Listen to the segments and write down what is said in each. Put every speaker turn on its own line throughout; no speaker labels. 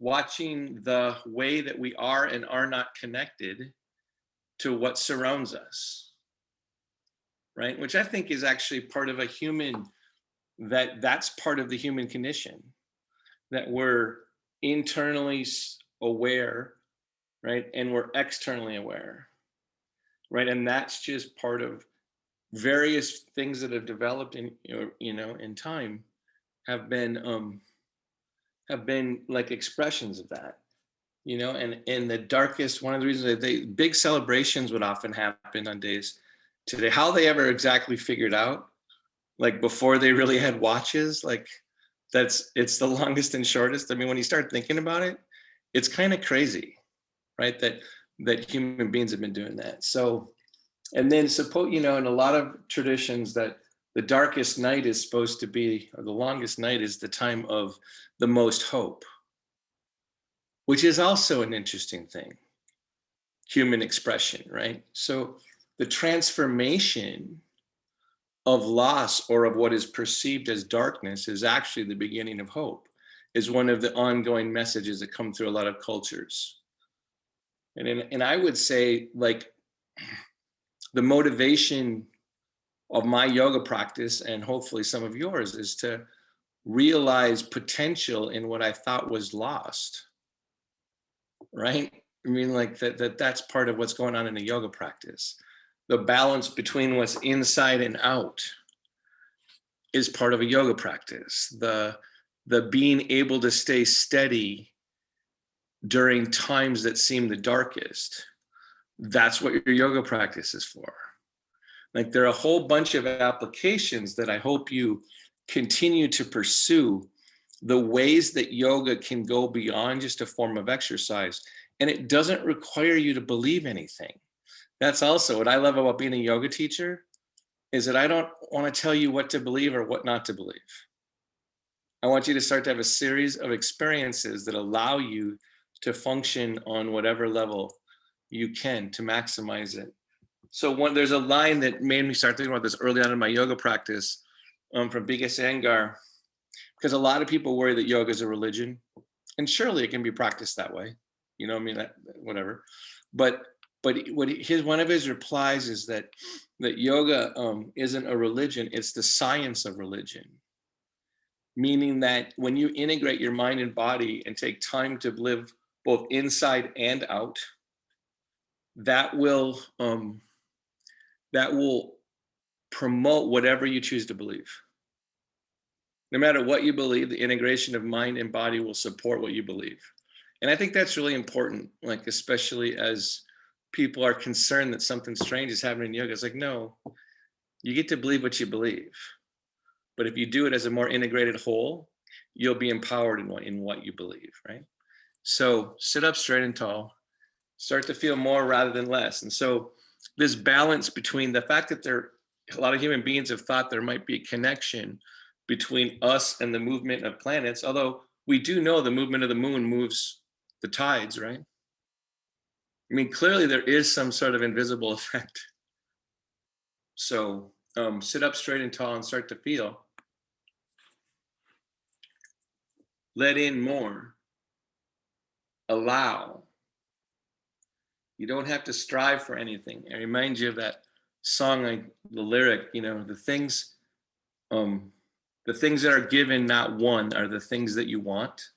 watching the way that we are and are not connected to what surrounds us, right? Which I think is actually part of a human, that's part of the human condition, that we're internally aware, right? And we're externally aware, right? And that's just part of various things that have developed in, in time, have been like expressions of that, and in the darkest, one of the reasons that big celebrations would often happen on days today, how they ever exactly figured out, like before they really had watches, like it's the longest and shortest. I mean, when you start thinking about it, it's kind of crazy, right? That human beings have been doing that. So, and then suppose, in a lot of traditions, that the darkest night is supposed to be, or the longest night is the time of the most hope, which is also an interesting thing, human expression, right? So the transformation of loss, or of what is perceived as darkness, is actually the beginning of hope, is one of the ongoing messages that come through a lot of cultures. And I would say, like, the motivation of my yoga practice, and hopefully some of yours, is to realize potential in what I thought was lost, right? I mean, like that's part of what's going on in a yoga practice. The balance between what's inside and out is part of a yoga practice. The being able to stay steady during times that seem the darkest, that's what your yoga practice is for. Like, there are a whole bunch of applications that I hope you continue to pursue, the ways that yoga can go beyond just a form of exercise. And it doesn't require you to believe anything. That's also what I love about being a yoga teacher, is that I don't want to tell you what to believe or what not to believe. I want you to start to have a series of experiences that allow you to function on whatever level you can to maximize it. So there's a line that made me start thinking about this early on in my yoga practice, from Bigas Iyengar, because a lot of people worry that yoga is a religion, and surely it can be practiced that way. I mean, whatever. But one of his replies is that yoga isn't a religion; it's the science of religion. Meaning that when you integrate your mind and body and take time to live both inside and out, that will promote whatever you choose to believe. No matter what you believe, the integration of mind and body will support what you believe. And I think that's really important, like, especially as people are concerned that something strange is happening in yoga. It's like, no, you get to believe what you believe. But if you do it as a more integrated whole, you'll be empowered in what you believe, right? So sit up straight and tall, start to feel more rather than less. And so this balance between the fact that a lot of human beings have thought there might be a connection between us and the movement of planets, although we do know the movement of the moon moves the tides, right? I mean, clearly there is some sort of invisible effect. So sit up straight and tall and start to feel. Let in more. Allow. You don't have to strive for anything. I remind you of that song, like the lyric, the things that are given, not won, are the things that you want,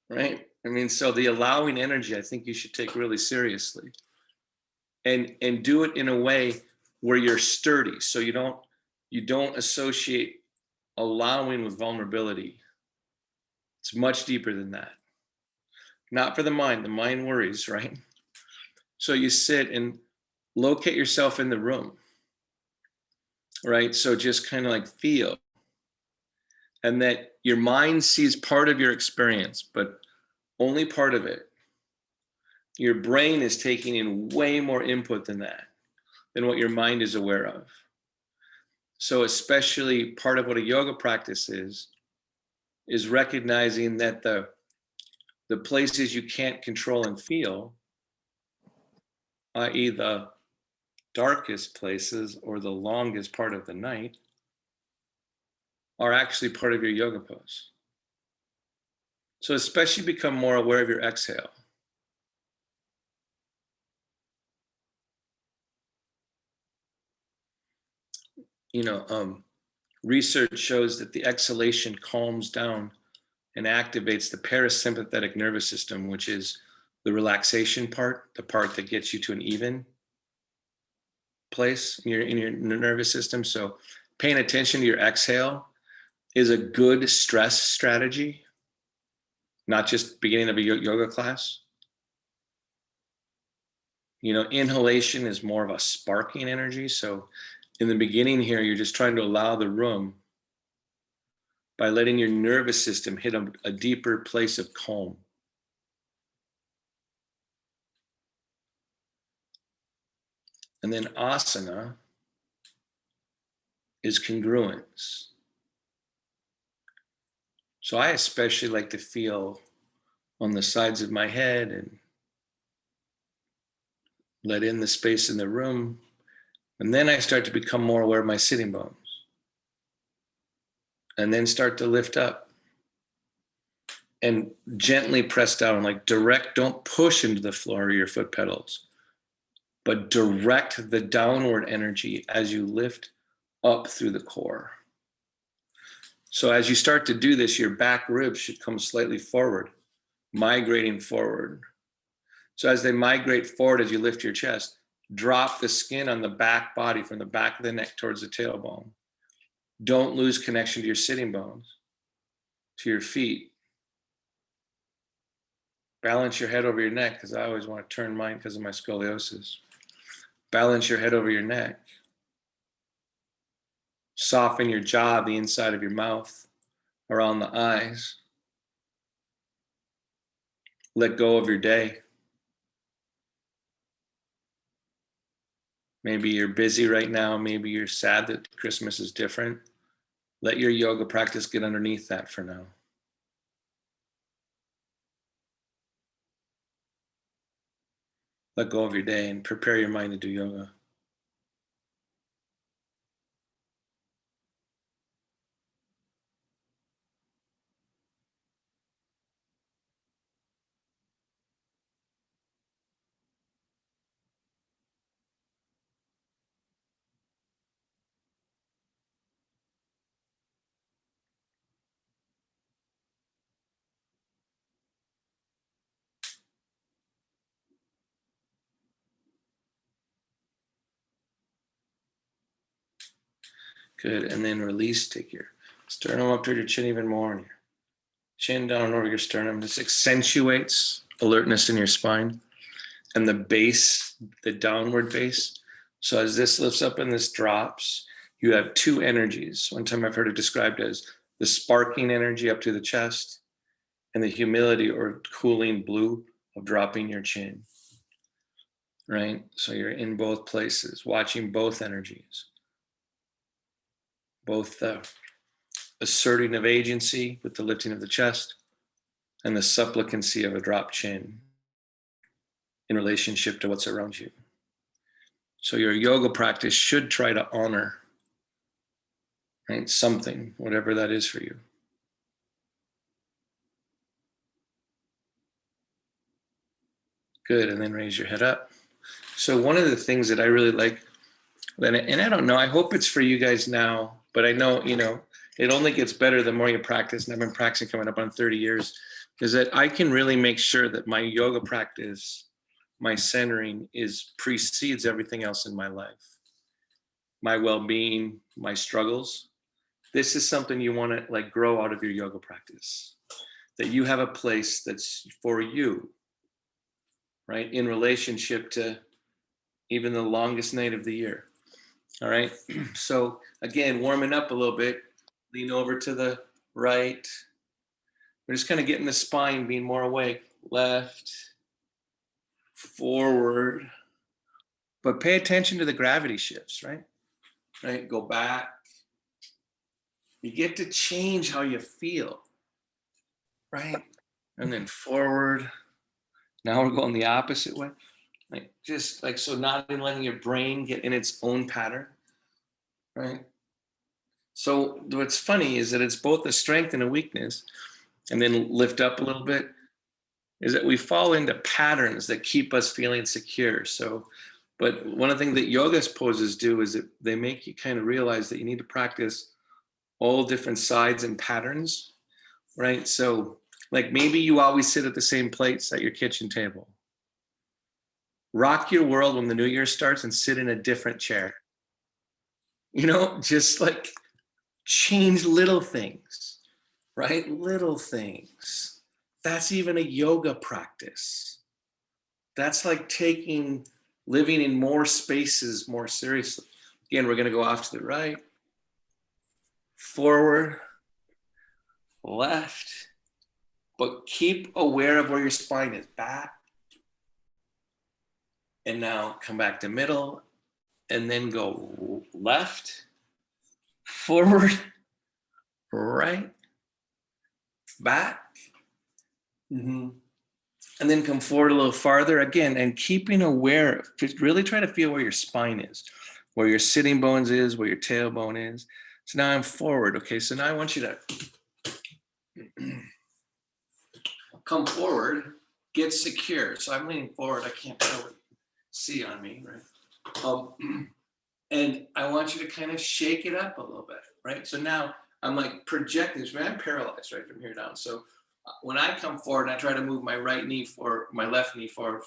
right? I mean, so the allowing energy, I think you should take really seriously, and do it in a way where you're sturdy. So you don't associate allowing with vulnerability. It's much deeper than that. Not for the mind. The mind worries, right? So you sit and locate yourself in the room, right? So just kind of like feel, and that your mind sees part of your experience, but only part of it. Your brain is taking in way more input than what your mind is aware of. So especially part of what a yoga practice is recognizing that the places you can't control and feel, i.e. the darkest places or the longest part of the night, are actually part of your yoga pose. So especially become more aware of your exhale. You know, research shows that the exhalation calms down and activates the parasympathetic nervous system, which is the relaxation part, the part that gets you to an even place in your nervous system. So paying attention to your exhale is a good stress strategy, not just beginning of a yoga class. You know, inhalation is more of a sparking energy. So in the beginning here, you're just trying to allow the room by letting your nervous system hit a deeper place of calm. And then asana is congruence. So I especially like to feel on the sides of my head and let in the space in the room. And then I start to become more aware of my sitting bones. And then start to lift up and gently press down, like direct, don't push into the floor or your foot pedals, but direct the downward energy as you lift up through the core. So as you start to do this, your back ribs should come slightly forward, migrating forward. So as they migrate forward, as you lift your chest, drop the skin on the back body from the back of the neck towards the tailbone. Don't lose connection to your sitting bones, to your feet. Balance your head over your neck, because I always want to turn mine because of my scoliosis. Balance your head over your neck. Soften your jaw, the inside of your mouth, around the eyes. Let go of your day. Maybe you're busy right now. Maybe you're sad that Christmas is different. Let your yoga practice get underneath that for now. Let go of your day and prepare your mind to do yoga. Good. And then release. Take your sternum up toward your chin even more, and your chin down over your sternum. This accentuates alertness in your spine and the base, the downward base. So as this lifts up and this drops, you have two energies. One time I've heard it described as the sparking energy up to the chest and the humility or cooling blue of dropping your chin, right? So you're in both places, watching both energies, both the asserting of agency with the lifting of the chest and the supplicancy of a dropped chin in relationship to what's around you. So your yoga practice should try to honor, right, something, whatever that is for you. Good, and then raise your head up. So one of the things that I really like, and I don't know, I hope it's for you guys now, but I know, you know, it only gets better the more you practice, and I've been practicing coming up on 30 years, is that I can really make sure that my yoga practice, my centering precedes everything else in my life. My well-being, my struggles. This is something you want to like grow out of your yoga practice. That you have a place that's for you, right? In relationship to even the longest night of the year. All right. So again, warming up a little bit, lean over to the right. We're just kind of getting the spine being more awake. Left, forward. But pay attention to the gravity shifts, right? Right. Go back. You get to change how you feel, right? And then forward. Now we're going the opposite way. Like just like so, not even letting your brain get in its own pattern, right? So what's funny is that it's both a strength and a weakness. and then lift up a little bit, is that we fall into patterns that keep us feeling secure. So, but one of the things that yoga poses do is that they make you kind of realize that you need to practice all different sides and patterns, right? So like maybe you always sit at the same place at your kitchen table. Rock your world when the new year starts and sit in a different chair. You know, just like change little things, right? Little things. That's even a yoga practice. That's like taking living in more spaces more seriously. Again, we're going to go off to the right, forward, left, but keep aware of where your spine is. Back, and now come back to middle, and then go left, forward, right, back, and then come forward a little farther again, and keeping aware, just really try to feel where your spine is, where your sitting bones is, where your tailbone is. So now I'm forward. Okay, so now I want you to come forward, get secure. So I'm leaning forward. I can't really see on me, right? And I want you to kind of shake it up a little bit, right? So now I'm like projecting. I'm paralyzed right from here down. So when I come forward, I try to move my right knee forward, my left knee forward,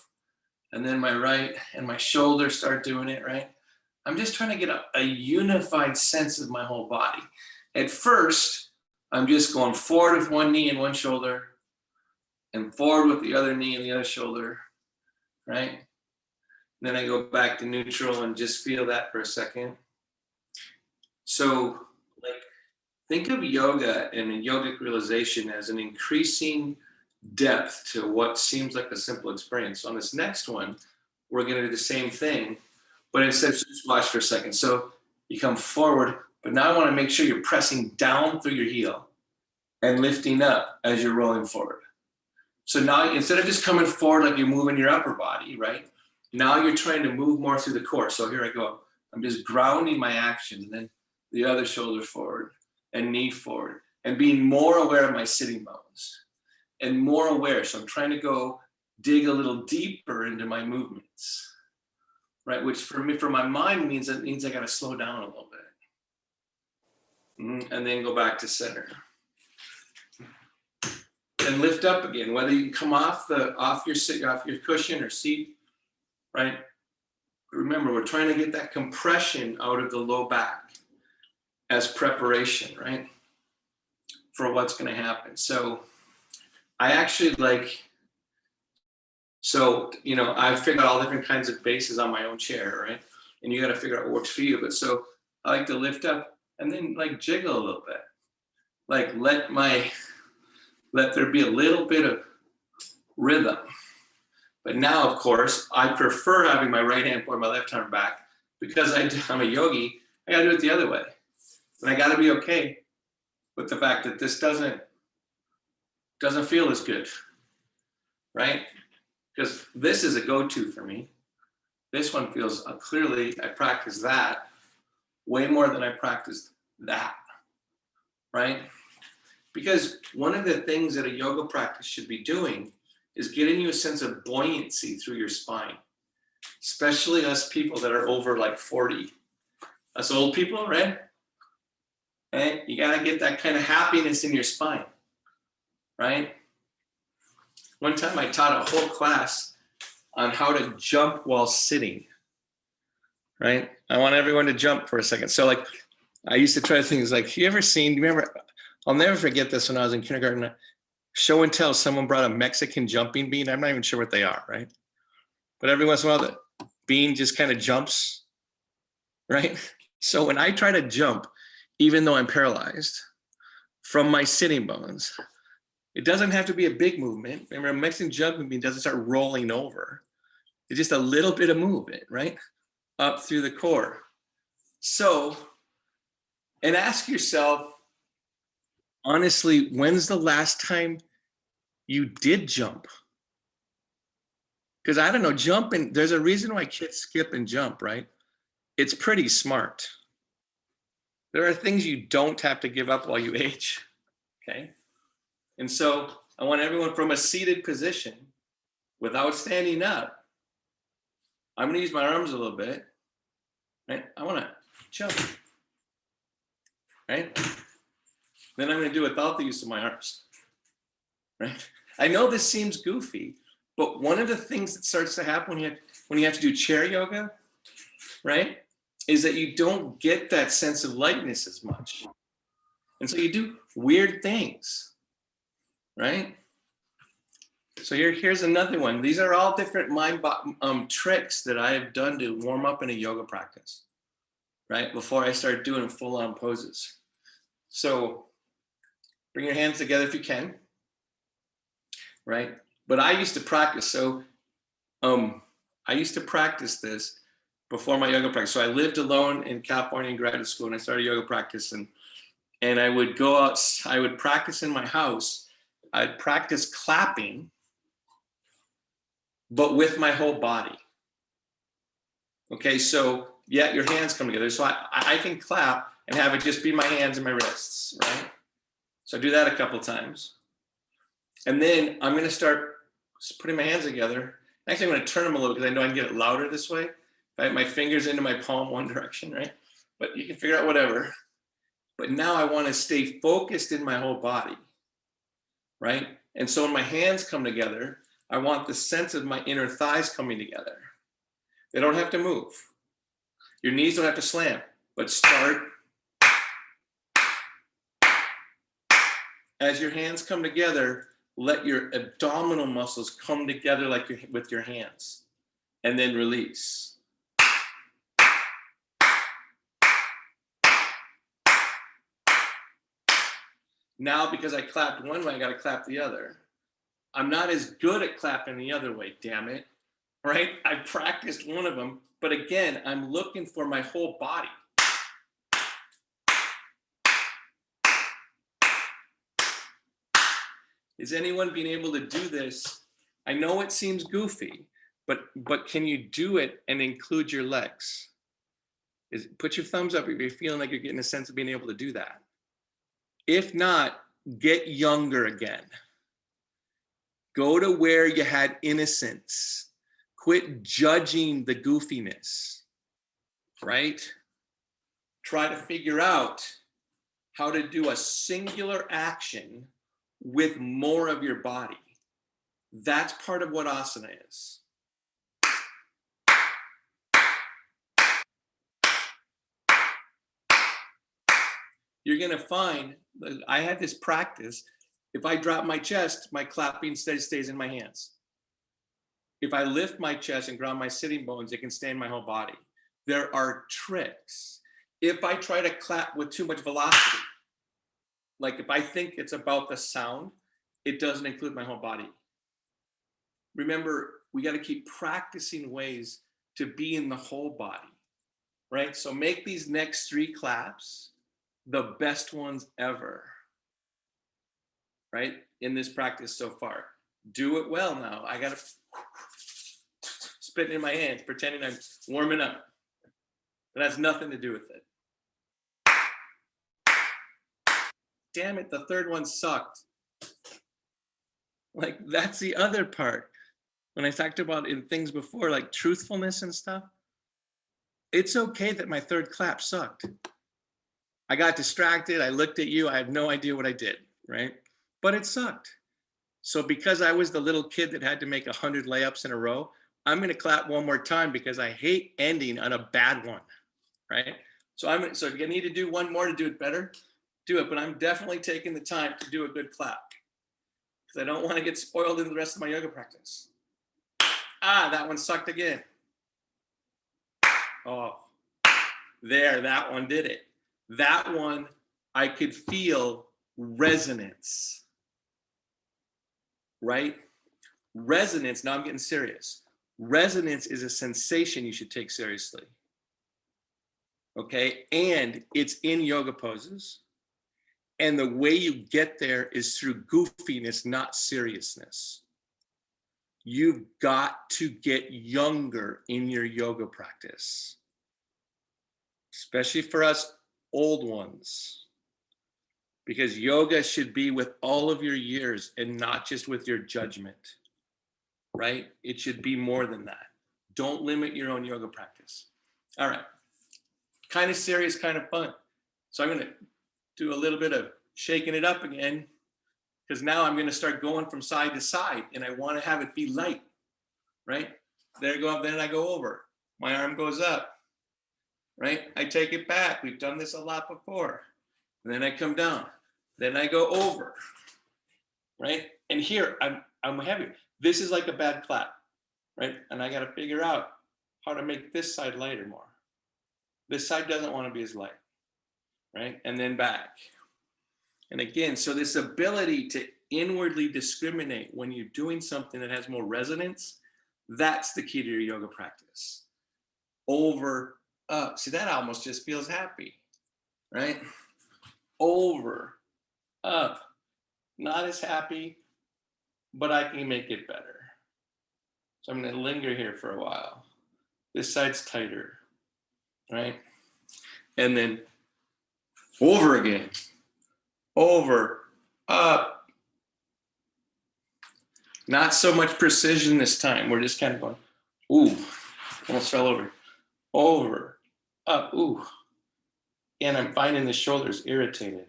and then my right and my shoulders start doing it, right? I'm just trying to get a unified sense of my whole body. At first, I'm just going forward with one knee and one shoulder, and forward with the other knee and the other shoulder, right? Then I go back to neutral and just feel that for a second. So like, think of yoga and a yogic realization as an increasing depth to what seems like a simple experience. So on this next one, we're going to do the same thing, but instead just watch for a second. So you come forward, but now I want to make sure you're pressing down through your heel and lifting up as you're rolling forward. So now instead of just coming forward like you're moving your upper body, right? Now you're trying to move more through the core. So here I go. I'm just grounding my action, and then the other shoulder forward and knee forward, and being more aware of my sitting bones and more aware. So I'm trying to go dig a little deeper into my movements, right? Which for me, for my mind means I got to slow down a little bit, and then go back to center and lift up again. Whether you come off your cushion or seat, right? Remember, we're trying to get that compression out of the low back as preparation, right? For what's going to happen. So I actually I figured out all different kinds of bases on my own chair, right? And you got to figure out what works for you. But so I like to lift up and then like jiggle a little bit. Like let there be a little bit of rhythm. But now, of course, I prefer having my right hand forward, my left arm back, because I'm a yogi. I got to do it the other way, and I got to be okay with the fact that this doesn't feel as good, right? Because this is a go-to for me. This one feels clearly. I practice that way more than I practiced that, right? Because one of the things that a yoga practice should be doing is getting you a sense of buoyancy through your spine, especially us people that are over like 40. Us old people, right? And you got to get that kind of happiness in your spine, right? One time I taught a whole class on how to jump while sitting, right? I want everyone to jump for a second. So like, I used to try things like, do you remember, I'll never forget this when I was in kindergarten. Show and tell, someone brought a Mexican jumping bean. I'm not even sure what they are, right? But every once in a while, the bean just kind of jumps, right? So when I try to jump, even though I'm paralyzed from my sitting bones, it doesn't have to be a big movement. Remember, a Mexican jumping bean doesn't start rolling over. It's just a little bit of movement, right? Up through the core. So, and ask yourself, honestly, when's the last time you did jump? Because I don't know, jumping, there's a reason why kids skip and jump, right? It's pretty smart. There are things you don't have to give up while you age, okay? And so I want everyone from a seated position, without standing up, I'm going to use my arms a little bit, right? I want to jump, right? Then I'm going to do it without the use of my arms, right? I know this seems goofy, but one of the things that starts to happen when you have to do chair yoga, right, is that you don't get that sense of lightness as much. And so you do weird things, right? So here's another one. These are all different mind tricks that I have done to warm up in a yoga practice, right? Before I start doing full-on poses. So bring your hands together if you can, right? But I used to practice. So I used to practice this before my yoga practice. So I lived alone in California in graduate school, and I started yoga practice. And I would go out, I would practice in my house. I'd practice clapping, but with my whole body. Okay, so yeah, your hands come together. So I can clap and have it just be my hands and my wrists, right? So I do that a couple times. And then I'm gonna start putting my hands together. Actually, I'm gonna turn them a little because I know I can get it louder this way. If I have my fingers into my palm one direction, right? But you can figure out whatever. But now I wanna stay focused in my whole body, right? And so when my hands come together, I want the sense of my inner thighs coming together. They don't have to move. Your knees don't have to slam, but start. As your hands come together, let your abdominal muscles come together like with your hands, and then release. Now, because I clapped one way, I got to clap the other. I'm not as good at clapping the other way, damn it, right? I practiced one of them, but again, I'm looking for my whole body. Is anyone being able to do this? I know it seems goofy, but can you do it and include your legs? Put your thumbs up if you're feeling like you're getting a sense of being able to do that. If not, get younger again. Go to where you had innocence. Quit judging the goofiness, right? Try to figure out how to do a singular action with more of your body. That's part of what asana is. You're gonna find, I had this practice, if I drop my chest, my clapping stays in my hands. If I lift my chest and ground my sitting bones, it can stay in my whole body. There are tricks. If I try to clap with too much velocity, like if I think it's about the sound, it doesn't include my whole body. Remember, we got to keep practicing ways to be in the whole body, right? So make these next 3 claps the best ones ever, right? In this practice so far. Do it well now. I got to spit in my hands, pretending I'm warming up. It has nothing to do with it. Damn it, the third one sucked. Like, that's the other part. When I talked about in things before, like truthfulness and stuff, it's okay that my third clap sucked. I got distracted. I looked at you. I had no idea what I did, right? But it sucked. So because I was the little kid that had to make 100 layups in a row, I'm going to clap one more time because I hate ending on a bad one, right? So if you need to do one more to do it better, do it. But I'm definitely taking the time to do a good clap because I don't want to get spoiled in the rest of my yoga practice. That one sucked again. Oh, there, that one did it. That one, I could feel resonance, right? Resonance, now I'm getting serious. Resonance is a sensation you should take seriously, okay? And it's in yoga poses. And the way you get there is through goofiness, not seriousness. You've got to get younger in your yoga practice, especially for us old ones. because yoga should be with all of your years and not just with your judgment, right? It should be more than that. Don't limit your own yoga practice. All right, kind of serious, kind of fun. So I'm going to do a little bit of shaking it up again, because now I'm going to start going from side to side, and I want to have it be light, right? There I go up, then I go over. My arm goes up, right? I take it back. We've done this a lot before. And then I come down. Then I go over, right? And here, I'm heavy. This is like a bad clap, right? And I got to figure out how to make this side lighter more. This side doesn't want to be as light, right? And then back. And again, so this ability to inwardly discriminate when you're doing something that has more resonance, that's the key to your yoga practice. Over, up. See, that almost just feels happy, right? Over, up. Not as happy, but I can make it better. So I'm going to linger here for a while. This side's tighter, right? And then over again. Over, up. Not so much precision this time. We're just kind of going, ooh, almost fell over. Over, up, ooh. And I'm finding the shoulders irritated.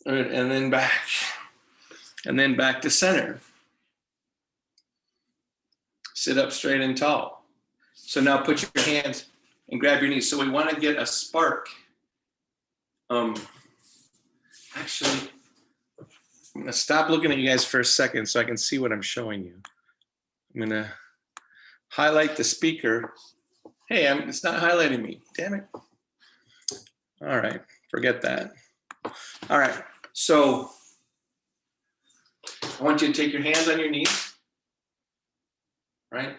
And then back. And then back to center. Sit up straight and tall. So now put your hands and grab your knees. So we want to get a spark. Actually, I'm going to stop looking at you guys for a second so I can see what I'm showing you. I'm going to highlight the speaker. Hey, it's not highlighting me. Damn it. All right, forget that. All right, so I want you to take your hands on your knees, right?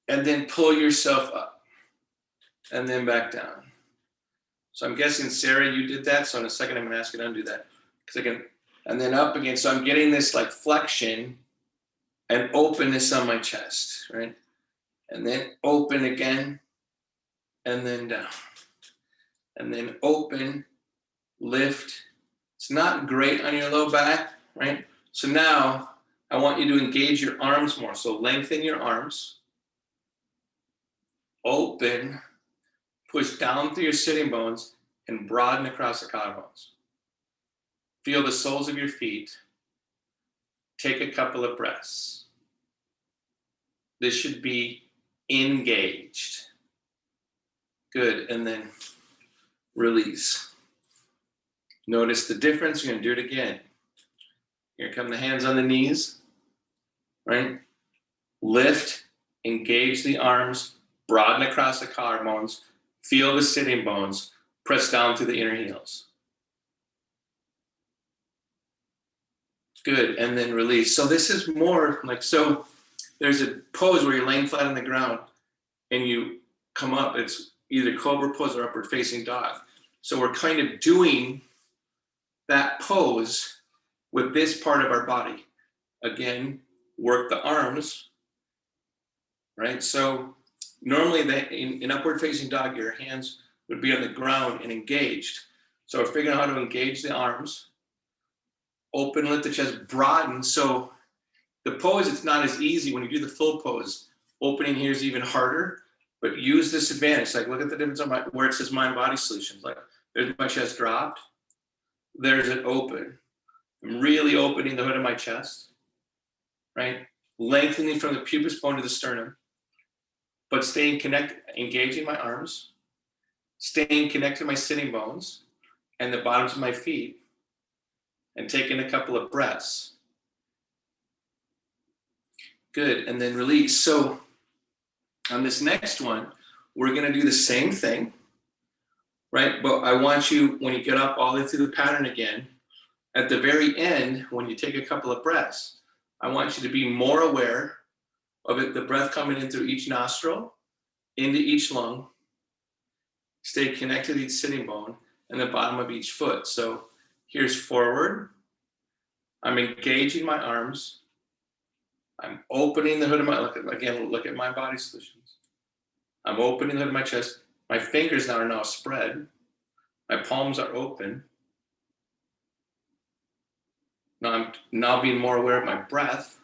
And then pull yourself up and then back down. So I'm guessing, Sarah, you did that. So in a second, I'm going to ask you to undo that. And then up again. So I'm getting this like flexion and openness on my chest, right? And then open again, and then down. And then open, lift. It's not great on your low back, right? So now I want you to engage your arms more. So lengthen your arms. Open. Push down through your sitting bones and broaden across the collarbones. Feel the soles of your feet. Take a couple of breaths. This should be engaged. Good, and then release. Notice the difference. You're going to do it again. Here come the hands on the knees, right? Lift, engage the arms, broaden across the collarbones. Feel the sitting bones, press down through the inner heels. Good, and then release. So this is more like, so there's a pose where you're laying flat on the ground and you come up, it's either Cobra pose or upward facing dog. So we're kind of doing that pose with this part of our body. Again, work the arms, right? So normally in upward facing dog, your hands would be on the ground and engaged. So we're figuring out how to engage the arms, open, lift the chest, broaden. So the pose, it's not as easy when you do the full pose. Opening here is even harder, but use this advantage. Like look at the difference on where it says mind body solutions. Like there's my chest dropped. There's it open. I'm really opening the hood of my chest, right? Lengthening from the pubis bone to the sternum, but staying connected, engaging my arms, staying connected to my sitting bones and the bottoms of my feet, and taking a couple of breaths. Good, and then release. So on this next one, we're gonna do the same thing, right? But I want you, when you get up all the way through the pattern again, at the very end, when you take a couple of breaths, I want you to be more aware of it, the breath coming in through each nostril, into each lung, stay connected to each sitting bone, and the bottom of each foot. So here's forward. I'm engaging my arms. I'm opening the hood of my, look at my body solutions. I'm opening the hood of my chest. My fingers now are spread. My palms are open. Now I'm now being more aware of my breath,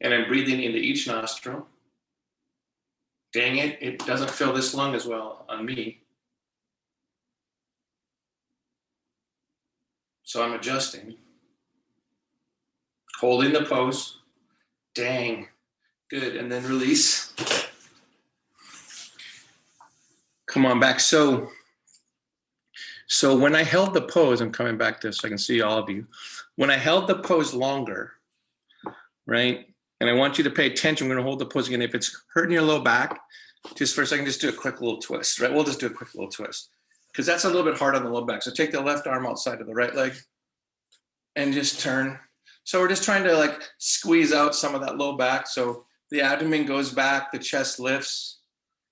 and I'm breathing into each nostril. Dang it, it doesn't fill this lung as well on me. So I'm adjusting. Holding the pose. Dang, good, and then release. Come on back. So when I held the pose, I'm coming back to this so I can see all of you. When I held the pose longer, right? And I want you to pay attention. We're going to hold the pose again. If it's hurting your low back, just for a second, just do a quick little twist, right? We'll just do a quick little twist because that's a little bit hard on the low back. So take the left arm outside of the right leg and just turn. So we're just trying to like squeeze out some of that low back. So the abdomen goes back, the chest lifts,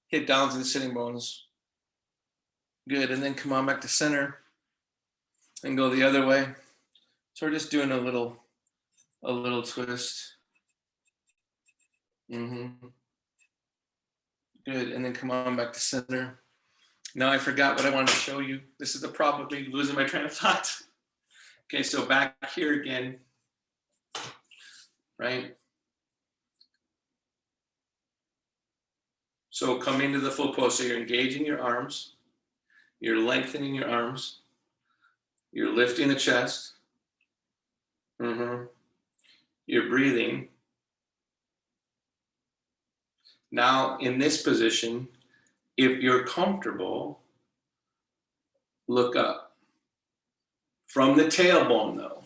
hit down to the sitting bones. Good, and then come on back to center and go the other way. So we're just doing a little twist. Good, and then come on back to center. Now I forgot what I wanted to show you. This is the problem with me losing my train of thought. Okay, so back here again, right? So come into the full pose. So you're engaging your arms, you're lengthening your arms, you're lifting the chest, you're breathing. Now in this position, if you're comfortable, look up. From the tailbone though.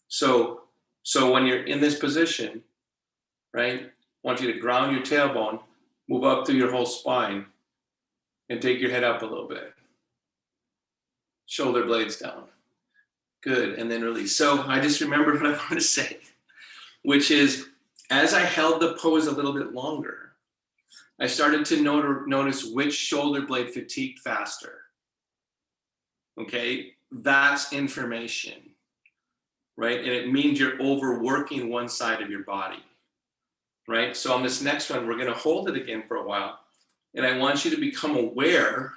So when you're in this position, right, I want you to ground your tailbone, move up through your whole spine, and take your head up a little bit. Shoulder blades down. Good, and then release. So I just remembered what I wanted to say, which is, as I held the pose a little bit longer, I started to notice which shoulder blade fatigued faster. Okay, that's information, right? And it means you're overworking one side of your body, right? So on this next one, we're going to hold it again for a while. And I want you to become aware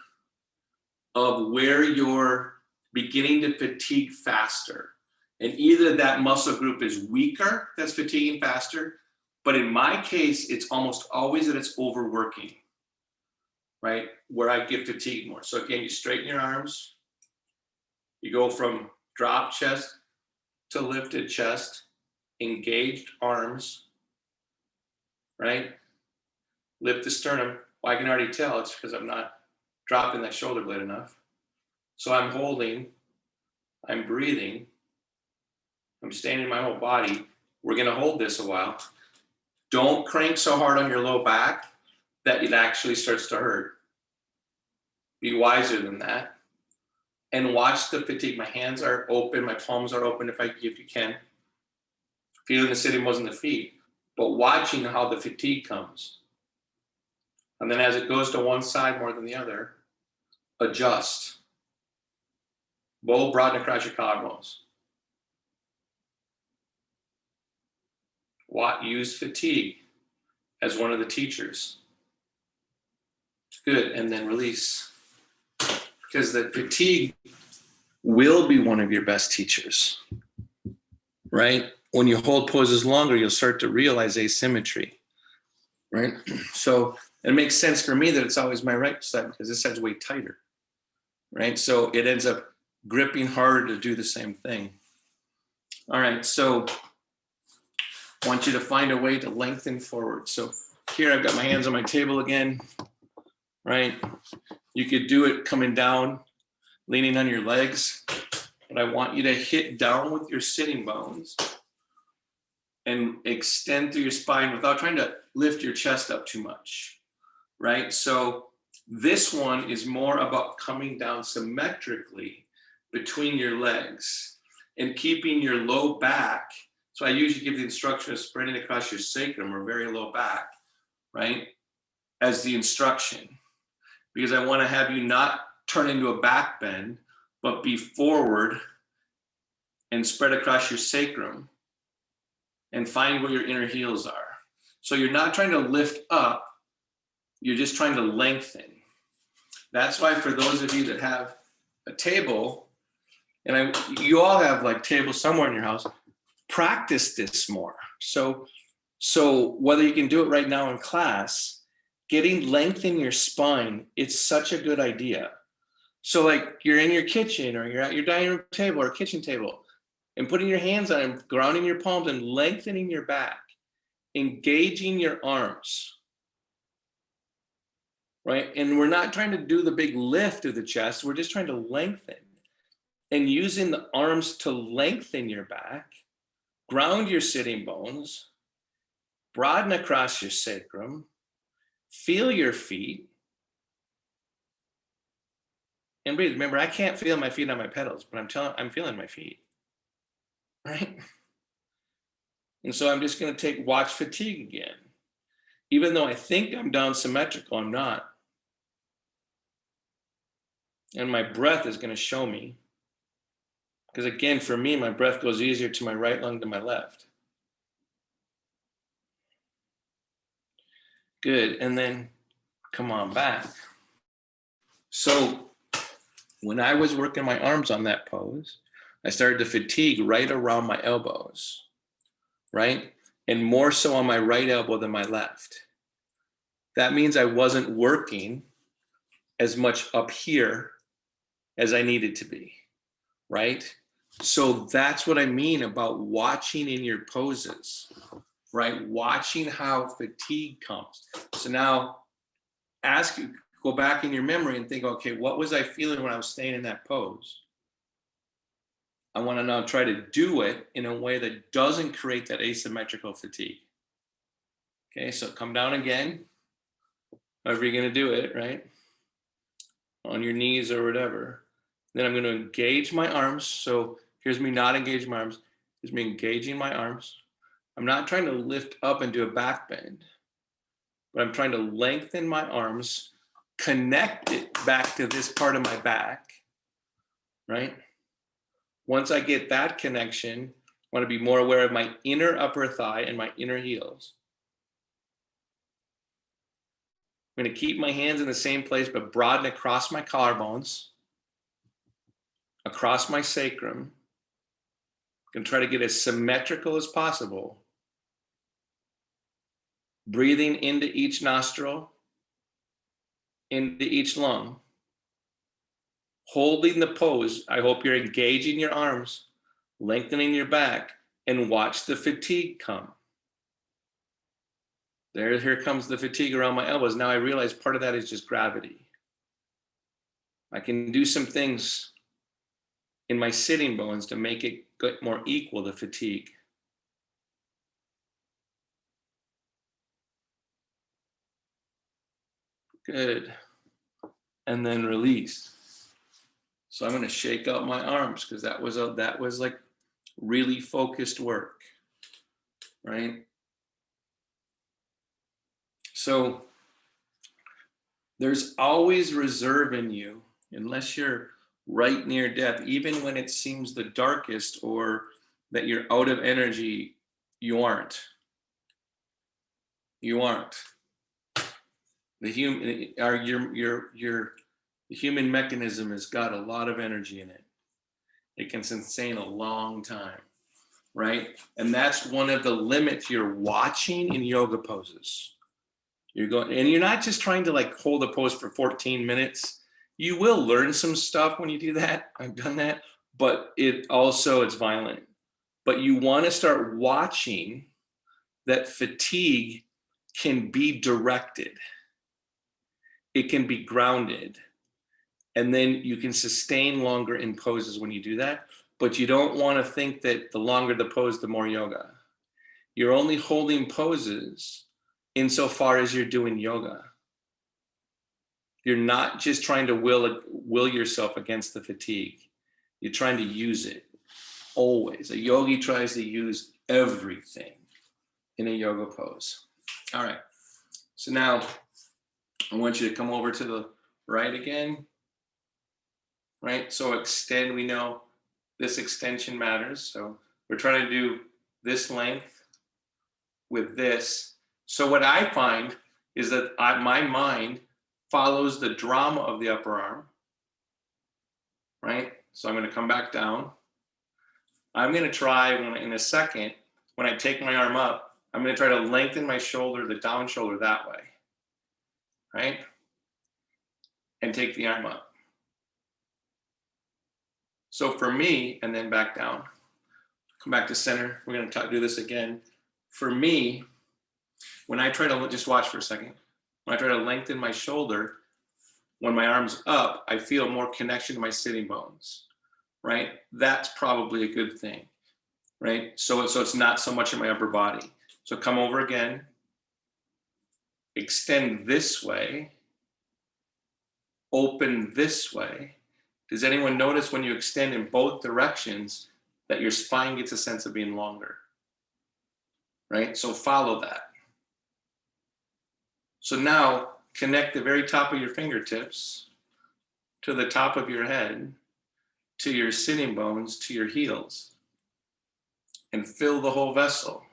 of where you're beginning to fatigue faster. And either that muscle group is weaker, that's fatiguing faster, but in my case, it's almost always that it's overworking, right? Where I get fatigued more. So again, you straighten your arms. You go from drop chest to lifted chest, engaged arms, right? Lift the sternum. Well, I can already tell it's because I'm not dropping that shoulder blade enough. So I'm holding, I'm breathing, I'm standing my whole body. We're gonna hold this a while. Don't crank so hard on your low back that it actually starts to hurt. Be wiser than that. And watch the fatigue. My hands are open, my palms are open if you can. Feeling the sitting bones in the feet, but watching how the fatigue comes. And then as it goes to one side more than the other, adjust. Bow, broaden across your collarbones. Use fatigue as one of the teachers. Good, and then release. Because the fatigue will be one of your best teachers, right? When you hold poses longer, you'll start to realize asymmetry, right? So it makes sense for me that it's always my right side because this side's way tighter, right? So it ends up gripping harder to do the same thing. All right, so I want you to find a way to lengthen forward. So here I've got my hands on my table again, right? You could do it coming down, leaning on your legs, but I want you to hit down with your sitting bones and extend through your spine without trying to lift your chest up too much, right? So this one is more about coming down symmetrically between your legs and keeping your low back. So I usually give the instruction of spreading across your sacrum or very low back, right? As the instruction, because I want to have you not turn into a back bend, but be forward and spread across your sacrum and find where your inner heels are. So you're not trying to lift up, you're just trying to lengthen. That's why for those of you that have a table, And you all have like tables somewhere in your house. Practice this more. So whether you can do it right now in class, getting length in your spine, it's such a good idea. So like you're in your kitchen or you're at your dining room table or kitchen table and putting your hands on it, grounding your palms and lengthening your back, engaging your arms, right? And we're not trying to do the big lift of the chest. We're just trying to lengthen and using the arms to lengthen your back, ground your sitting bones, broaden across your sacrum, feel your feet, and breathe. Remember, I can't feel my feet on my pedals, but I'm feeling my feet, right? And so I'm just going to watch fatigue again. Even though I think I'm down symmetrical, I'm not. And my breath is going to show me. Because again, for me, my breath goes easier to my right lung than my left. Good. And then come on back. So when I was working my arms on that pose, I started to fatigue right around my elbows, right? And more so on my right elbow than my left. That means I wasn't working as much up here as I needed to be, right? So that's what I mean about watching in your poses, right? Watching how fatigue comes. So now go back in your memory and think, okay, what was I feeling when I was staying in that pose? I want to now try to do it in a way that doesn't create that asymmetrical fatigue. Okay, so come down again, however you're going to do it, right? On your knees or whatever. Then I'm going to engage my arms. So here's me not engaging my arms. Here's me engaging my arms. I'm not trying to lift up and do a back bend, but I'm trying to lengthen my arms, connect it back to this part of my back, right? Once I get that connection, I want to be more aware of my inner upper thigh and my inner heels. I'm going to keep my hands in the same place, but broaden across my collarbones, across my sacrum. I'm going to try to get as symmetrical as possible. Breathing into each nostril, into each lung. Holding the pose. I hope you're engaging your arms, lengthening your back, and watch the fatigue come. Here comes the fatigue around my elbows. Now I realize part of that is just gravity. I can do some things in my sitting bones to make it get more equal to fatigue. Good. And then release. So I'm going to shake out my arms because that was like really focused work, right? So there's always reserve in you, unless you're right near death, even when it seems the darkest or that you're out of energy, you aren't. You aren't. The human mechanism has got a lot of energy in it. It can sustain a long time, right? And that's one of the limits you're watching in yoga poses. And you're not just trying to like hold a pose for 14 minutes. You will learn some stuff when you do that. I've done that, but it's violent. But you want to start watching that fatigue can be directed. It can be grounded. And then you can sustain longer in poses when you do that. But you don't want to think that the longer the pose, the more yoga. You're only holding poses insofar as you're doing yoga. You're not just trying to will yourself against the fatigue. You're trying to use it always. A yogi tries to use everything in a yoga pose. All right. So now I want you to come over to the right again. Right? So extend, we know this extension matters. So we're trying to do this length with this. So what I find is that my mind follows the drama of the upper arm, right? So I'm going to come back down. I'm going to try in a second, when I take my arm up, I'm going to try to lengthen my shoulder, the down shoulder that way, right? And take the arm up. So for me, and then back down, come back to center. We're going to do this again. For me, when I try to, just watch for a second, when I try to lengthen my shoulder, when my arm's up, I feel more connection to my sitting bones, right? That's probably a good thing, right? So it's not so much in my upper body. So come over again, extend this way, open this way. Does anyone notice when you extend in both directions that your spine gets a sense of being longer, right? So follow that. So now connect the very top of your fingertips to the top of your head, to your sitting bones, to your heels, and fill the whole vessel.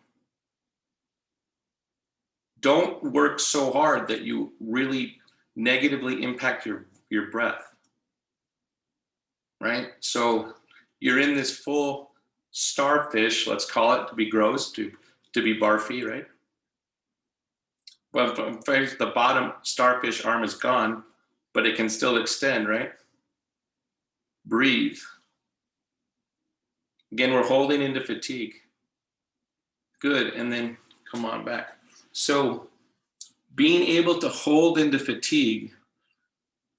Don't work so hard that you really negatively impact your breath, right? So you're in this full starfish, let's call it, to be gross, to be barfy, right? Well, the bottom starfish arm is gone, but it can still extend, right? Breathe. Again, we're holding into fatigue. Good, and then come on back. So being able to hold into fatigue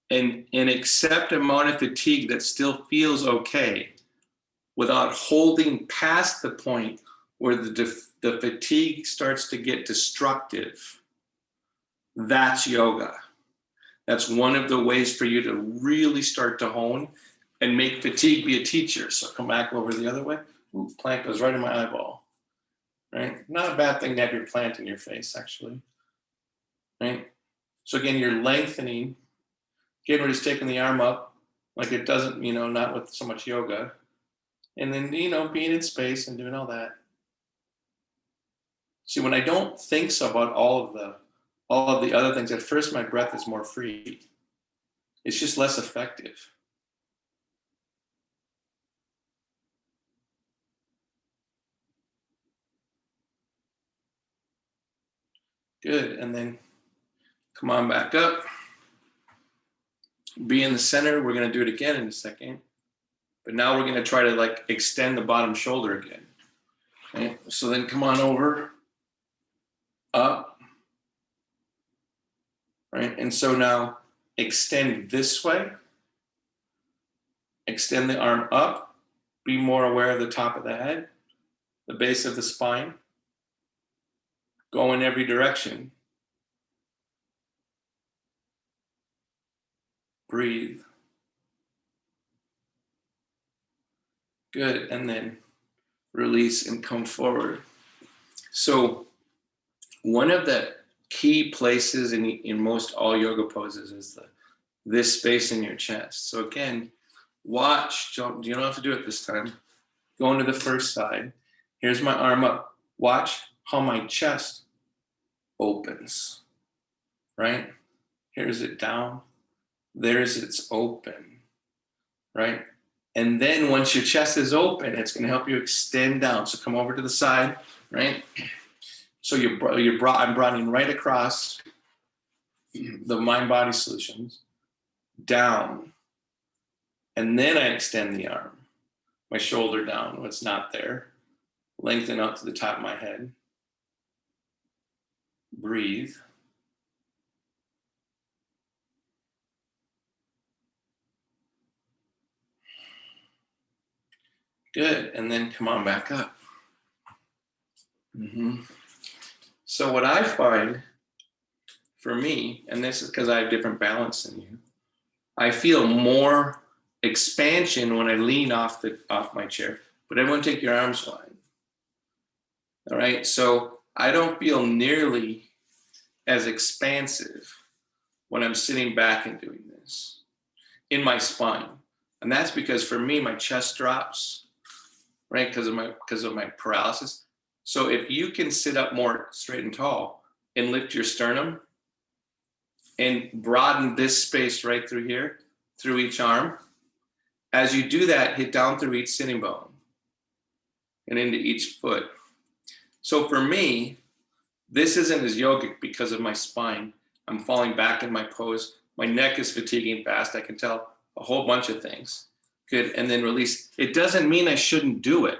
and accept an amount of fatigue that still feels okay without holding past the point where the fatigue starts to get destructive, that's yoga. That's one of the ways for you to really start to hone and make fatigue be a teacher. So come back over the other way. Ooh, plant goes right in my eyeball, right? Not a bad thing to have your plant in your face, actually, right? So again, you're lengthening. Again, we're just taking the arm up like it doesn't, not with so much yoga. And then, being in space and doing all that. See, when I don't think so about all of the other things, at first my breath is more free. It's just less effective. Good, and then come on back up. Be in the center. We're going to do it again in a second. But now we're going to try to extend the bottom shoulder again. Okay? So then come on over, up, right? And so now extend this way. Extend the arm up. Be more aware of the top of the head, the base of the spine. Go in every direction. Breathe. Good, and then release and come forward. So one of the key places in most all yoga poses is this space in your chest. So again, watch, you don't have to do it this time. Go into the first side. Here's my arm up. Watch how my chest opens, right? Here's it down. There's it's open, right? And then once your chest is open, it's going to help you extend down. So come over to the side, right? So I'm broadening right across the mind-body solutions, down. And then I extend the arm, my shoulder down when it's not there. Lengthen out to the top of my head. Breathe. Good, and then come on back up. So what I find for me, and this is because I have different balance than you, I feel more expansion when I lean off my chair, but everyone take your arms wide. All right, so I don't feel nearly as expansive when I'm sitting back and doing this in my spine. And that's because for me, my chest drops, right? Because of my paralysis. So if you can sit up more straight and tall and lift your sternum and broaden this space right through here, through each arm, As you do that, hit down through each sitting bone and into each foot. So for me, this isn't as yogic because of my spine. I'm falling back in my pose. My neck is fatiguing fast. I can tell a whole bunch of things. Good, and then release. It doesn't mean I shouldn't do it,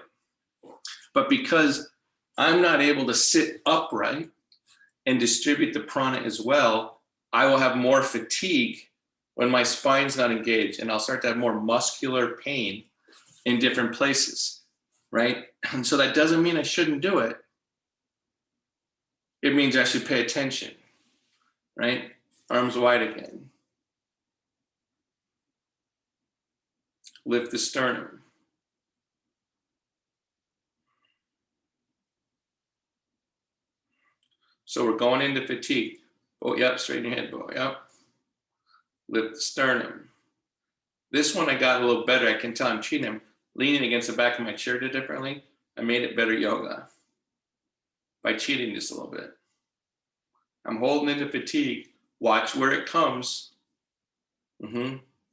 but because I'm not able to sit upright and distribute the prana as well, I will have more fatigue when my spine's not engaged, and I'll start to have more muscular pain in different places, right? And so that doesn't mean I shouldn't do it. It means I should pay attention, right? Arms wide again. Lift the sternum. So we're going into fatigue. Boy up, straighten your head, boy up. Lift the sternum. This one I got a little better. I can tell I'm cheating. I'm leaning against the back of my chair differently. I made it better yoga by cheating just a little bit. I'm holding into fatigue. Watch where it comes.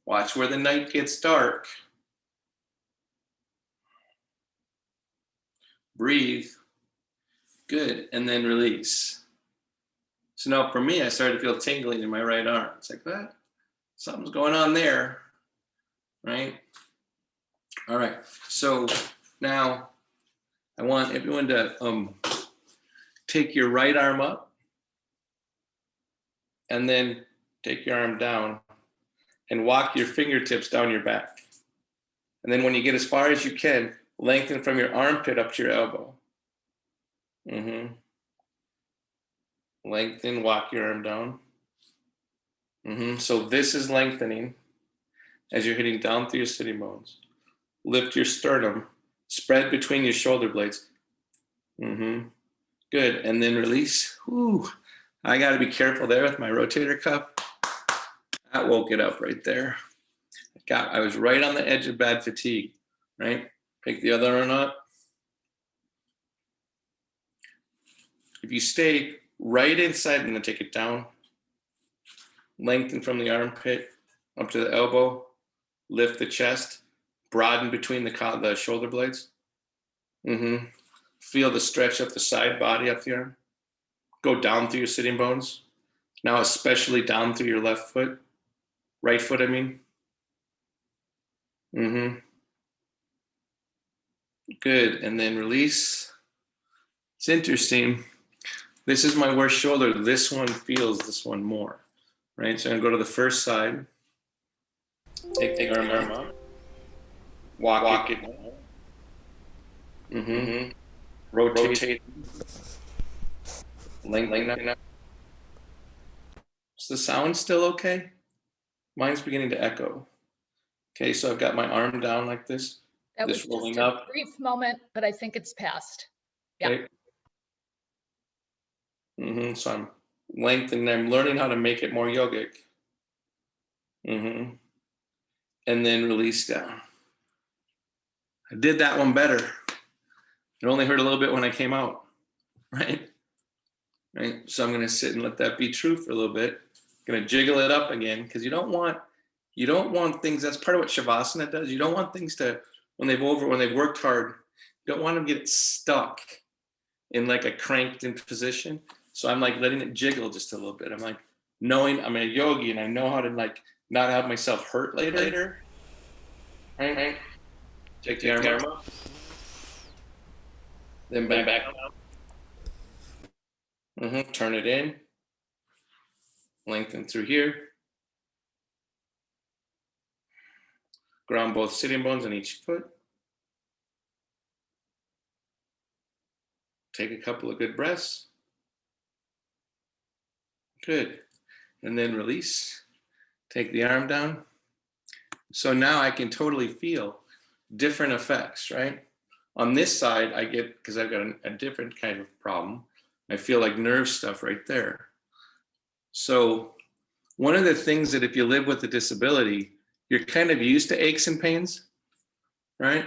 Watch where the night gets dark. Breathe. Good. And then release. So now for me, I started to feel tingling in my right arm. It's like, what? Something's going on there, right? All right. So now I want everyone to take your right arm up and then take your arm down and walk your fingertips down your back. And then when you get as far as you can, lengthen from your armpit up to your elbow. Lengthen, walk your arm down. So this is lengthening as you're hitting down through your sitting bones. Lift your sternum, spread between your shoulder blades. Good, and then release. Whew. I gotta be careful there with my rotator cuff. That woke it up right there. I was right on the edge of bad fatigue, right? Pick the other one up. If you stay right inside, I'm gonna take it down. Lengthen from the armpit up to the elbow. Lift the chest. Broaden between the shoulder blades. Feel the stretch up the side body up the arm. Go down through your sitting bones. Now especially down through your left foot. Right foot, I mean. Good, and then release. It's interesting. This is my worst shoulder. This one feels this one more, right? So I'm gonna go to the first side. Take the arm up. Walk it. Rotate. Lengthen. Is the sound still okay? Mine's beginning to echo. Okay, so I've got my arm down like this.
That
this
was
rolling
just a
up.
brief moment, but I think it's passed. Yeah.
Okay. So I'm lengthening. I'm learning how to make it more yogic. And then release down. I did that one better. It only hurt a little bit when I came out, right? So I'm gonna sit and let that be true for a little bit. Gonna jiggle it up again, because you don't want things. That's part of what Savasana does. You don't want things to, when they've worked hard, you don't want them to get stuck in like a cranked in position. So I'm like letting it jiggle just a little bit. I'm like knowing I'm a yogi and I know how to like not have myself hurt later. Right. Take the arm up. Then back. Turn it in. Lengthen through here. Ground both sitting bones on each foot. Take a couple of good breaths. Good. And then release. Take the arm down. So now I can totally feel different effects, right? On this side, I get, because I've got a different kind of problem, I feel like nerve stuff right there. So one of the things that if you live with a disability, you're kind of used to aches and pains, right?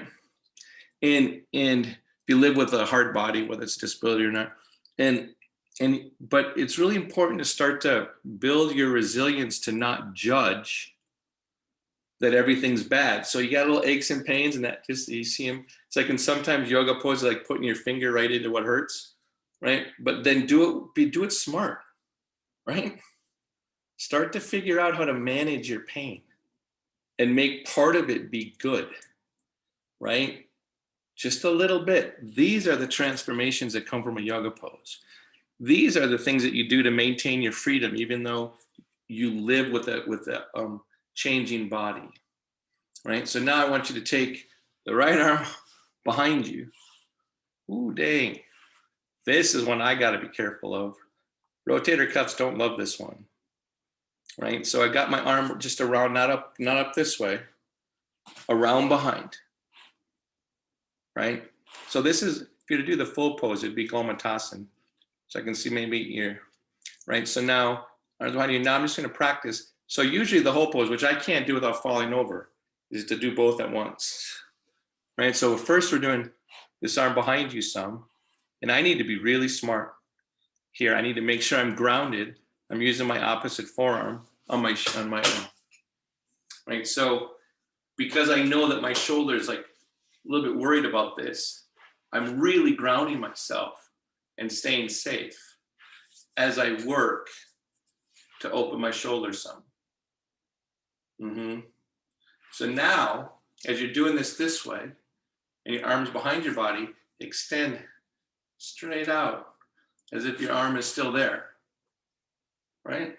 And if you live with a hard body, whether it's disability or not, but it's really important to start to build your resilience to not judge that everything's bad. So you got little aches and pains, and that just, you see them. It's like in sometimes yoga poses, like putting your finger right into what hurts, right? But then do it smart, right? Start to figure out how to manage your pain and make part of it be good, right? Just a little bit. These are the transformations that come from a yoga pose. These are the things that you do to maintain your freedom, even though you live with a changing body, right? So now I want you to take the right arm behind you. Ooh, dang. This is one I got to be careful of. Rotator cuffs don't love this one, right? So I got my arm just around, not up this way, around behind, right? So this is, if you're to do the full pose, it'd be Gomatasana. So I can see maybe ear, right? So now, now I'm just going to practice. So usually the whole pose, which I can't do without falling over, is to do both at once, right? So first we're doing this arm behind you some, and I need to be really smart here. I need to make sure I'm grounded. I'm using my opposite forearm on my arm, right? So because I know that my shoulder is like a little bit worried about this, I'm really grounding myself and staying safe as I work to open my shoulder some. So now, as you're doing this way, and your arms behind your body, extend straight out as if your arm is still there, right?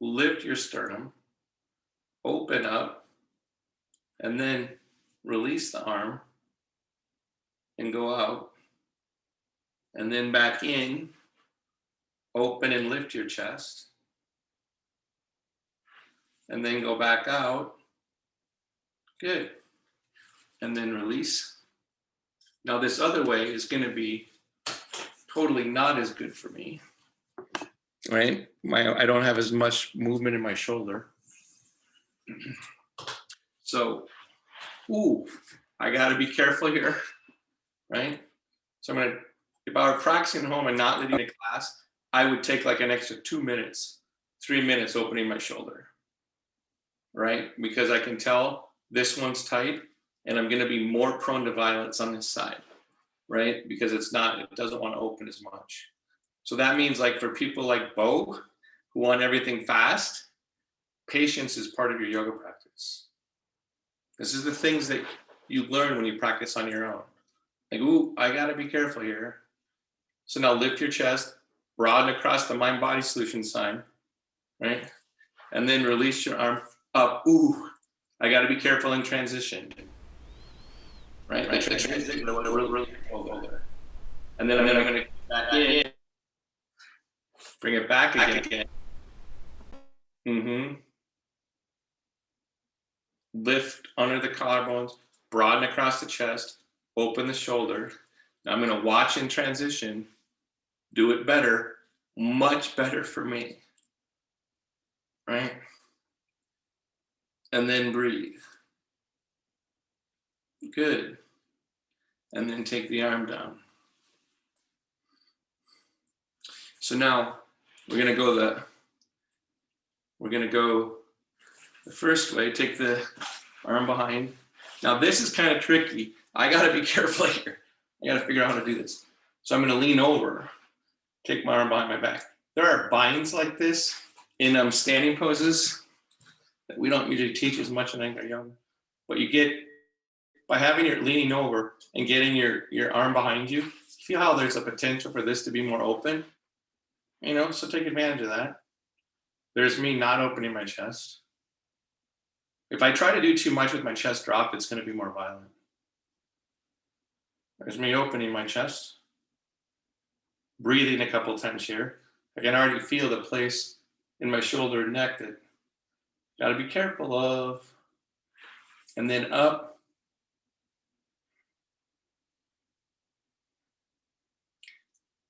Lift your sternum, open up, and then release the arm and go out. And then back in, open and lift your chest. And then go back out. Good. And then release. Now this other way is going to be totally not as good for me, right? I don't have as much movement in my shoulder. So, I got to be careful here, right? So I'm going to, if I were practicing at home and not leading a class, I would take like an extra 2 minutes, 3 minutes opening my shoulder, right? Because I can tell this one's tight and I'm going to be more prone to violence on this side, right? Because it doesn't want to open as much. So that means like for people like Bo, who want everything fast, patience is part of your yoga practice. This is the things that you learn when you practice on your own. Like, I got to be careful here. So now lift your chest, broaden across the mind-body solution sign, right? And then release your arm up. I got to be careful in transition, right? The transition, really hold there. And then I'm going to back in, bring it back again. Lift under the collarbones, broaden across the chest, open the shoulder. Now I'm going to watch in transition, do it better, much better for me, right? And then breathe. Good. And then take the arm down. So now we're going to go the first way. Take the arm behind. Now this is kind of tricky. I got to be careful here. I got to figure out how to do this. So I'm going to lean over, take my arm behind my back. There are binds like this in standing poses that we don't usually teach as much in Angular yoga. But you get, by having your leaning over and getting your arm behind you, feel how there's a potential for this to be more open. So take advantage of that. There's me not opening my chest. If I try to do too much with my chest drop, it's going to be more violent. There's me opening my chest. Breathing a couple times here. I can already feel the place in my shoulder and neck that got to be careful of. And then up.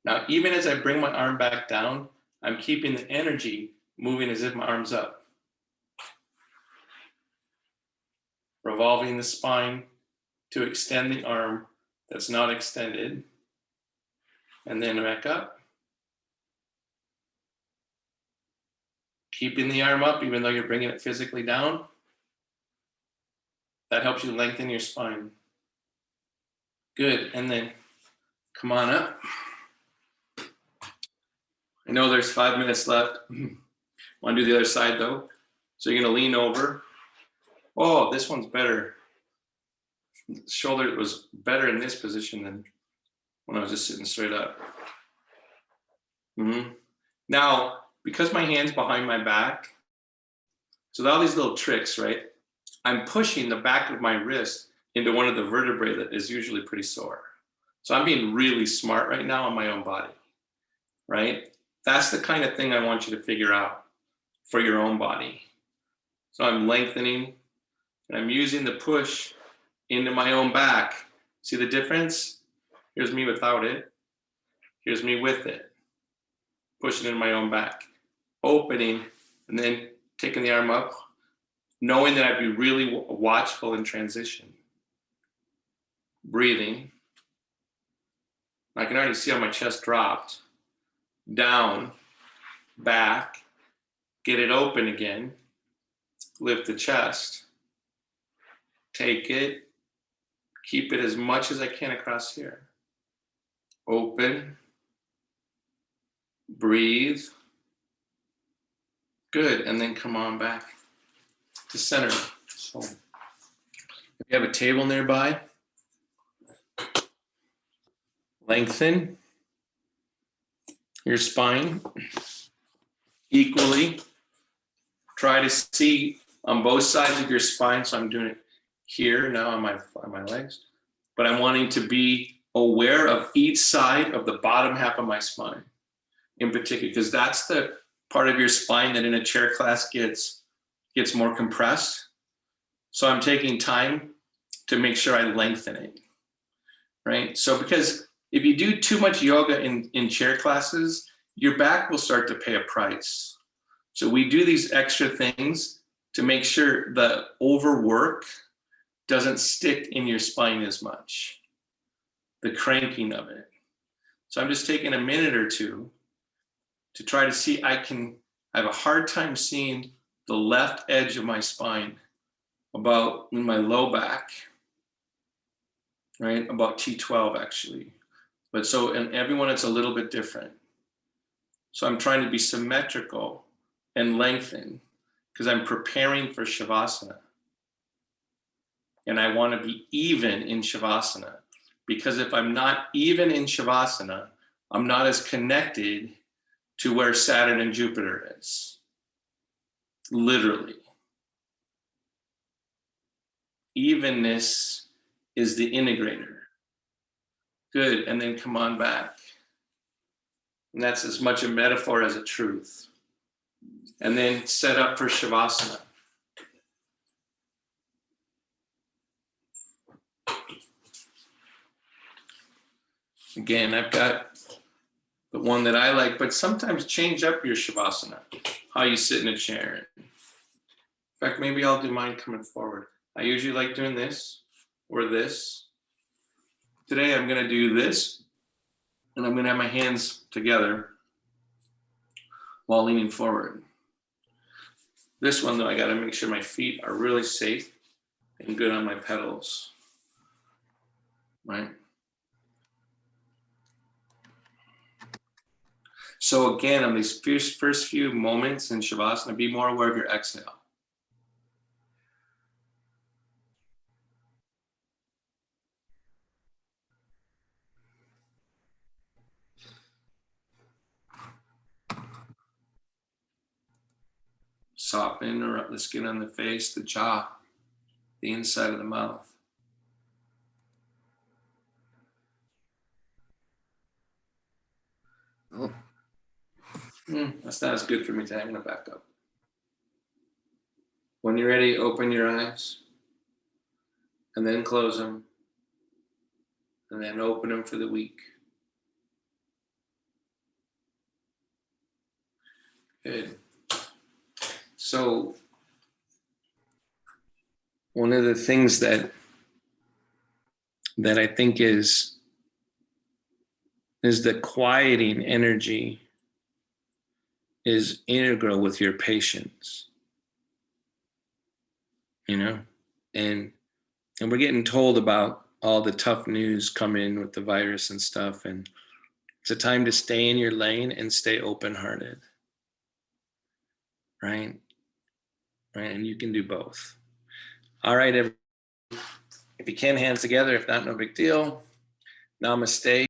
Now, even as I bring my arm back down, I'm keeping the energy moving as if my arm's up. Revolving the spine to extend the arm that's not extended. And then back up. Keeping the arm up even though you're bringing it physically down. That helps you lengthen your spine. Good. And then come on up. I know there's 5 minutes left. Want to do the other side though? So you're going to lean over. Oh, this one's better. Shoulder was better in this position than when I was just sitting straight up. Now, because my hand's behind my back, so all these little tricks, right? I'm pushing the back of my wrist into one of the vertebrae that is usually pretty sore. So I'm being really smart right now on my own body, right? That's the kind of thing I want you to figure out for your own body. So I'm lengthening and I'm using the push into my own back. See the difference? Here's me without it. Here's me with it. Pushing into my own back. Opening and then taking the arm up, knowing that I'd be really watchful in transition. Breathing. I can already see how my chest dropped. Down, back, get it open again. Lift the chest. Take it. Keep it as much as I can across here. Open. Breathe. Good. And then come on back to center. So if you have a table nearby, lengthen your spine equally. Try to see on both sides of your spine. So I'm doing it here now on my legs, but I'm wanting to be aware of each side of the bottom half of my spine in particular, because that's the part of your spine that in a chair class gets more compressed. So I'm taking time to make sure I lengthen it, right? So because if you do too much yoga in chair classes, your back will start to pay a price. So we do these extra things to make sure the overwork doesn't stick in your spine as much, the cranking of it. So I'm just taking a minute or two to try to see, I have a hard time seeing the left edge of my spine about in my low back, right? About T12 actually. But so in everyone, it's a little bit different. So I'm trying to be symmetrical and lengthen because I'm preparing for Savasana. And I want to be even in Savasana, because if I'm not even in Savasana, I'm not as connected to where Saturn and Jupiter is. Literally. Evenness is the integrator. Good, and then come on back. And that's as much a metaphor as a truth. And then set up for Savasana. Again, I've got the one that I like, but sometimes change up your Savasana, how you sit in a chair. In fact, maybe I'll do mine coming forward. I usually like doing this or this. Today I'm going to do this, and I'm going to have my hands together while leaning forward. This one, though, I got to make sure my feet are really safe and good on my pedals, right? So again, on these first few moments in Shavasana, be more aware of your exhale. Soften the skin on the face, the jaw, the inside of the mouth. Oh. That's not as good for me today. I'm going to back up. When you're ready, open your eyes and then close them and then open them for the week. Good. So one of the things that I think is the quieting energy is integral with your patience, you know, and And we're getting told about all the tough news coming with the virus and stuff. And it's a time to stay in your lane and stay open-hearted. Right? Right. And you can do both. All right, everybody. If you can, hands together. If not, no big deal. Namaste.